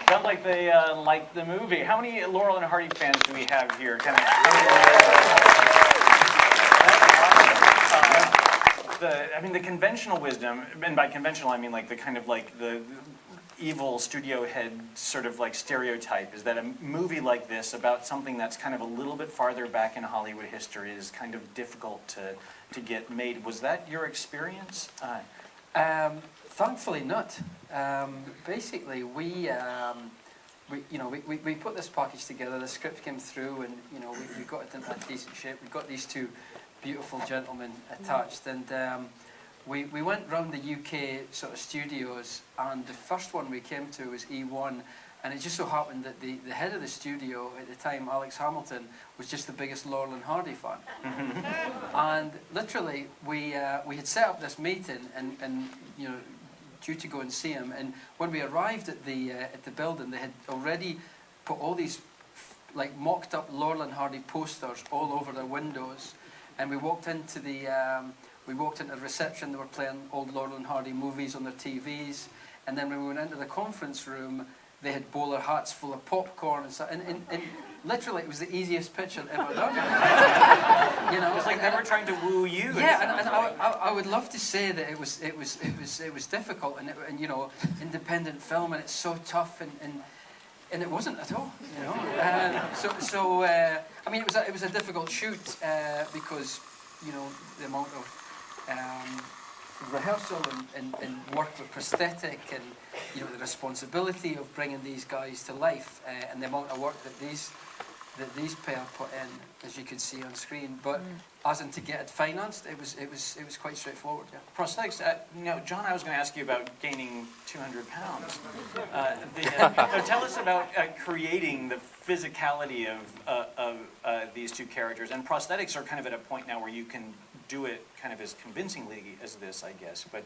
Sounds like they liked the movie. How many Laurel and Hardy fans do we have here? The conventional wisdom, and by conventional I mean like the kind of like the evil studio head sort of like stereotype, is that a movie like this about something that's kind of a little bit farther back in Hollywood history is kind of difficult to get made. Was that your experience? Thankfully not. Basically, we put this package together. The script came through, and we got it in a decent shape. We got these two beautiful gentlemen attached, and we went round the UK sort of studios, and the first one we came to was E1, and it just so happened that the head of the studio at the time, Alex Hamilton, was just the biggest Laurel and Hardy fan. And literally, we had set up this meeting, and due to go and see him, and when we arrived at the building, they had already put all these like mocked up Laurel and Hardy posters all over their windows, and we walked into the reception. They were playing old Laurel and Hardy movies on their TVs, and then when we went into the conference room, they had bowler hats full of popcorn and stuff, and literally it was the easiest pitch I'd ever done. It's like they were trying to woo you. Yeah, and I would love to say that it was difficult, and independent film, and it's so tough, and it wasn't at all. I mean, it was a difficult shoot because the amount of rehearsal and work with prosthetic, and the responsibility of bringing these guys to life, and the amount of work that these pair put in, as you could see on screen. But as in to get it financed, it was quite straightforward. Yeah. Prosthetics. John, I was going to ask you about gaining 200 pounds. Tell us about creating the physicality of these two characters. And prosthetics are kind of at a point now where you can do it kind of as convincingly as this, I guess. But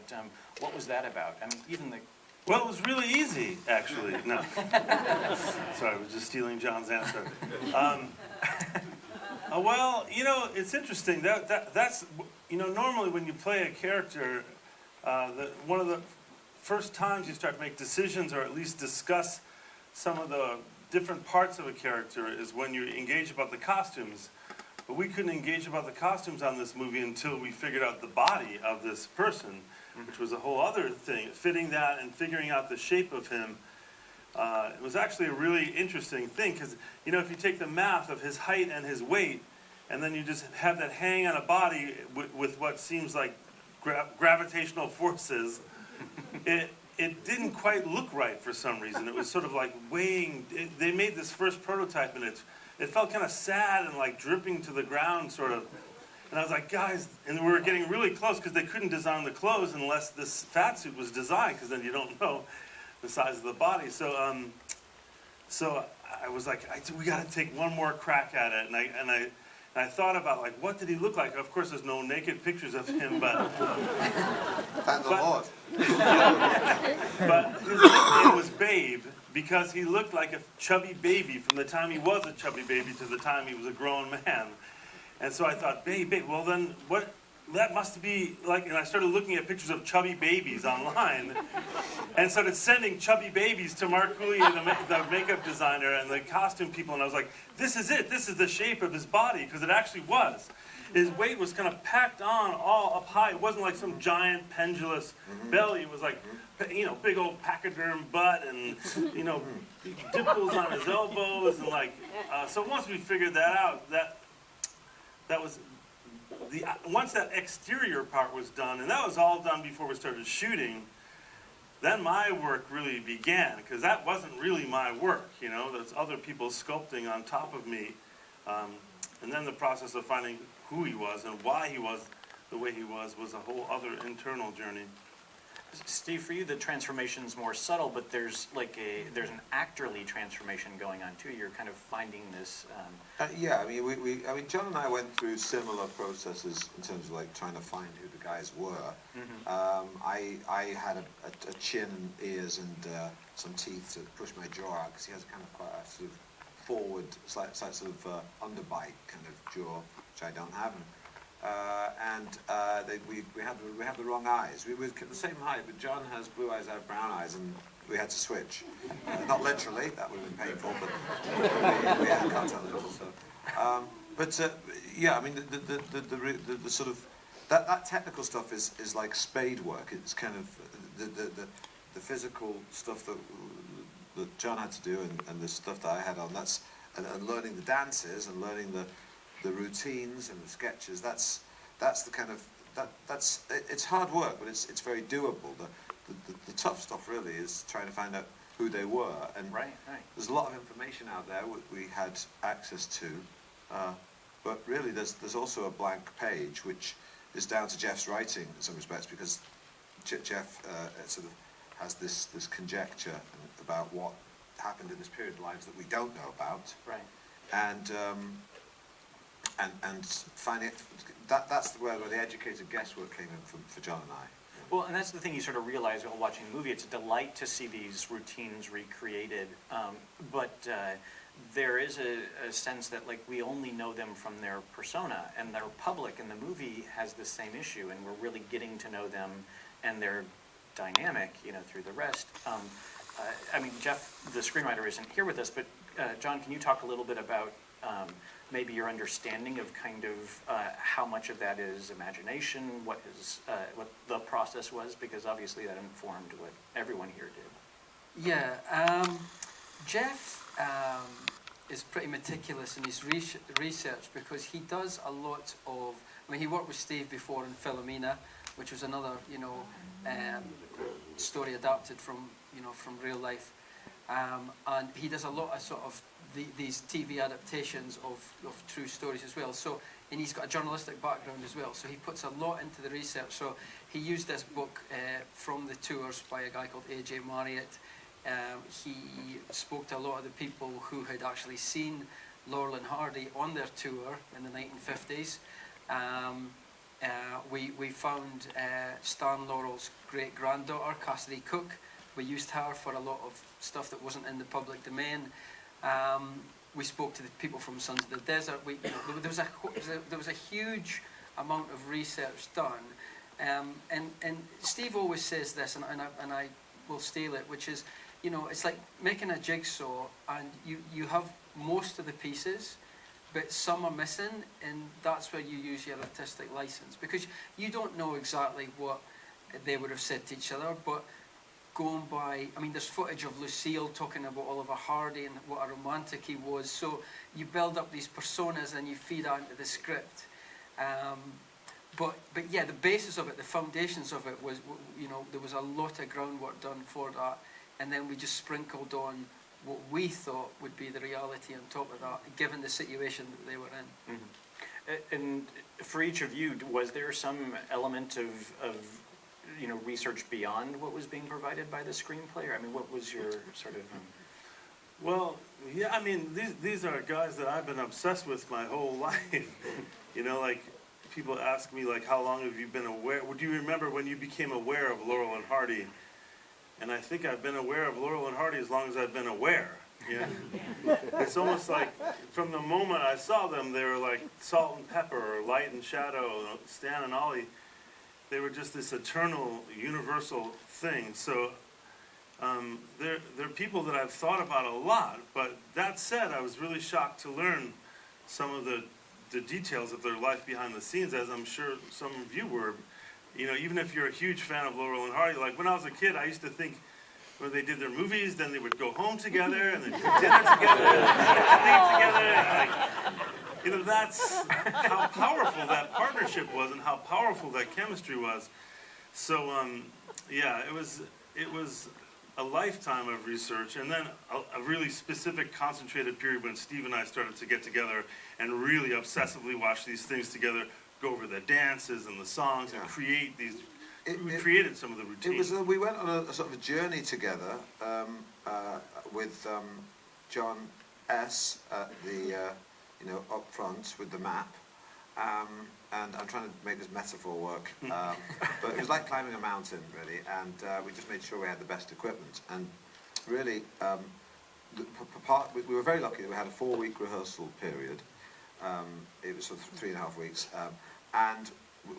what was that about? I mean, even the... Well, it was really easy, actually. No. Sorry, I was just stealing John's answer. Well, it's interesting. That's normally when you play a character, one of the first times you start to make decisions, or at least discuss some of the different parts of a character, is when you engage about the costumes. But we couldn't engage about the costumes on this movie until we figured out the body of this person, which was a whole other thing. Fitting that and figuring out the shape of him, it was actually a really interesting thing, because if you take the math of his height and his weight, and then you just have that hang on a body with what seems like gravitational forces, it didn't quite look right for some reason. It was sort of like weighing. They made this first prototype, and it felt kind of sad and like dripping to the ground, sort of. And I was like, guys, and we were getting really close because they couldn't design the clothes unless this fat suit was designed, because then you don't know the size of the body. So I was like, we got to take one more crack at it. And I thought about, like, what did he look like? Of course, there's no naked pictures of him, but... Thank the Lord. But his nickname was Babe, because he looked like a chubby baby from the time he was a chubby baby to the time he was a grown man. And so I thought, Babe, well then, that must be like, and I started looking at pictures of chubby babies online, and started sending chubby babies to Mark Cooley, the makeup designer, and the costume people, and I was like, this is it, this is the shape of his body, because it actually was. His weight was kind of packed on all up high. It wasn't like some giant pendulous belly. It was like, big old pachyderm butt, and, dimples on his elbows, and like, so once we figured that out, that was once that exterior part was done, and that was all done before we started shooting, then my work really began, because that wasn't really my work, that's other people sculpting on top of me, and then the process of finding who he was and why he was the way he was a whole other internal journey. Steve, for you the transformation's more subtle, but there's an actorly transformation going on too. You're kind of finding this. Yeah, I mean, John and I went through similar processes in terms of like trying to find who the guys were. I had a chin and ears and some teeth to push my jaw out, because he has kind of quite a sort of forward, slight sort of underbite kind of jaw, which I don't have. We had the wrong eyes. We were the same height, but John has blue eyes, I have brown eyes, and we had to switch. Not literally, that would have been painful, but we had contact a little. So. Yeah, I mean, the sort of that technical stuff is like spade work. It's kind of the physical stuff that John had to do, and the stuff that I had on. And learning the dances and learning the routines and the sketches. That's the kind of it's hard work, but it's very doable. The tough stuff really is trying to find out who they were, and right. There's a lot of information out there we had access to, but really there's also a blank page which is down to Jeff's writing in some respects, because Jeff sort of has this conjecture about what happened in this period of lives that we don't know about, right? And finding that's where the educated guesswork came in for John and I. Well, and that's the thing you sort of realize while watching the movie. It's a delight to see these routines recreated, but there is a sense that like we only know them from their persona, and their public, and the movie has the same issue, and we're really getting to know them and their dynamic, through the rest. I mean, Jeff, the screenwriter, isn't here with us, but John, can you talk a little bit about maybe your understanding of kind of how much of that is imagination, what the process was, because obviously that informed what everyone here did. Yeah, Jeff is pretty meticulous in his research, because he does a lot of. I mean, he worked with Steve before in Philomena, which was another story adapted from real life, and he does a lot of sort of these TV adaptations of true stories as well. So, and he's got a journalistic background as well, so he puts a lot into the research. So he used this book from the tours by a guy called A.J. Marriott. He spoke to a lot of the people who had actually seen Laurel and Hardy on their tour in the 1950s. We found Stan Laurel's great-granddaughter, Cassidy Cook. We used her for a lot of stuff that wasn't in the public domain. We spoke to the people from Sons of the Desert. There was a huge amount of research done, and Steve always says this, and I will steal it, which is, it's like making a jigsaw, and you have most of the pieces, but some are missing, and that's where you use your artistic license, because you don't know exactly what they would have said to each other, but going by, I mean, there's footage of Lucille talking about Oliver Hardy and what a romantic he was, so you build up these personas and you feed that into the script. But yeah, the basis of it, the foundations of it was, there was a lot of groundwork done for that, and then we just sprinkled on what we thought would be the reality on top of that, given the situation that they were in. Mm-hmm. And for each of you, was there some element of research beyond what was being provided by the screenplay? I mean, what was your sort of... Well, yeah, I mean, these are guys that I've been obsessed with my whole life. Like, people ask me, like, how long have you been aware? Do you remember when you became aware of Laurel and Hardy? And I think I've been aware of Laurel and Hardy as long as I've been aware. It's almost like from the moment I saw them, they were like Salt and Pepper, or Light and Shadow, Stan and Ollie. They were just this eternal, universal thing. So they're people that I've thought about a lot. But that said, I was really shocked to learn some of the details of their life behind the scenes, as I'm sure some of you were. Even if you're a huge fan of Laurel and Hardy, like when I was a kid, I used to think when they did their movies, then they would go home together and then do dinner together and leave together. That's how powerful that partnership was and how powerful that chemistry was. So, yeah, it was a lifetime of research, and then a really specific, concentrated period when Steve and I started to get together and really obsessively watch these things together, go over the dances and the songs, and create these. We created some of the routines. We went on a sort of a journey together with John S. at the up front with the map, and I'm trying to make this metaphor work, but it was like climbing a mountain really, and we just made sure we had the best equipment, and really we were very lucky that we had a 4-week rehearsal period. It was sort of 3.5 weeks, and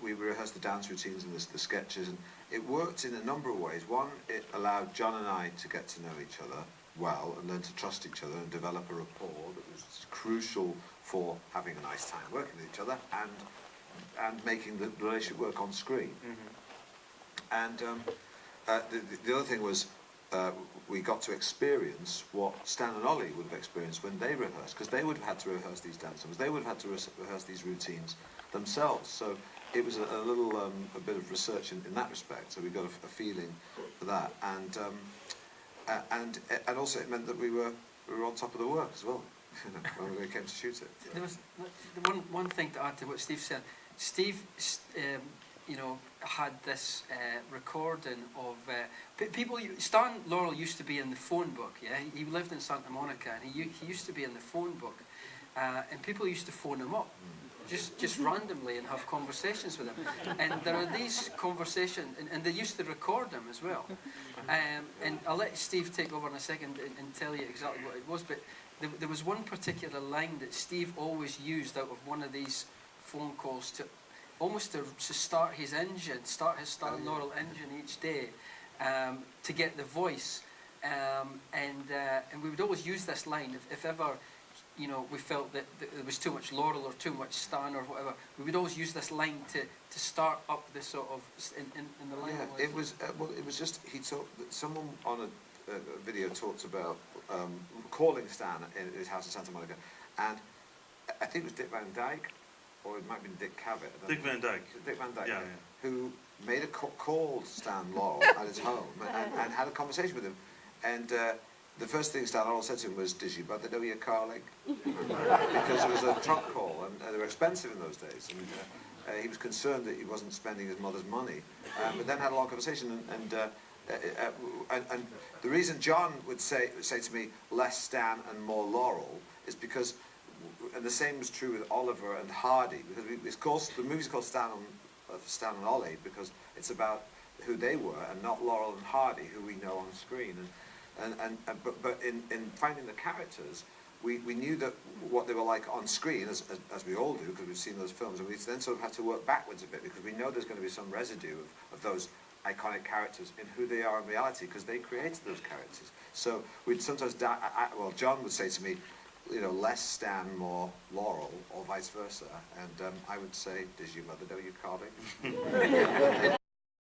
we rehearsed the dance routines and the sketches, and it worked in a number of ways. One, it allowed John and I to get to know each other well and learn to trust each other and develop a rapport that was crucial for having a nice time working with each other and making the relationship work on screen. And the other thing was we got to experience what Stan and Ollie would have experienced when they rehearsed, because they would have had to rehearse these dance numbers, they would have had to rehearse these routines themselves. So it was a little a bit of research in that respect. So we got a feeling for that, and also it meant that we were on top of the work as well. When we came to shoot it. There was one thing to add to what Steve said. Steve, you know, had this recording of people. Stan Laurel used to be in the phone book. Yeah, he lived in Santa Monica, and he used to be in the phone book, and people used to phone him up. Just randomly and have conversations with him, and there are these conversations, and they used to record them as well. And I'll let Steve take over in a second and tell you exactly what it was. But there was one particular line that Steve always used out of one of these phone calls to almost to start his engine, start his Stan Laurel engine each day, to get the voice, and we would always use this line if ever, you know, we felt that there was too much Laurel or too much Stan or whatever. We would always use this line to start up the sort of in the line. Yeah, it was well. It was just he talked. Someone on a video talked about calling Stan in his house in Santa Monica, and I think it was Dick Van Dyke, or it might have been Dick Cavett. Dick Van Dyke. Dick Van Dyke, Yeah. who made a call Stan Laurel at his home and had a conversation with him, and. The first thing Stan Laurel said to him was, "Did your mother know your car link?" Because it was a trunk call, and they were expensive in those days. And he was concerned that he wasn't spending his mother's money. But then had a long conversation, and the reason John would say to me, "Less Stan and more Laurel," is because, and the same was true with Oliver and Hardy, because the movie's called Stan and Ollie because it's about who they were and not Laurel and Hardy, who we know on screen. But in finding the characters, we knew that what they were like on screen, as we all do, because we've seen those films, and we then sort of had to work backwards a bit, because we know there's going to be some residue of those iconic characters in who they are in reality, because they created those characters. So we'd sometimes, well, John would say to me, you know, less Stan, more Laurel, or vice versa, and I would say, "Does your mother know your car link?"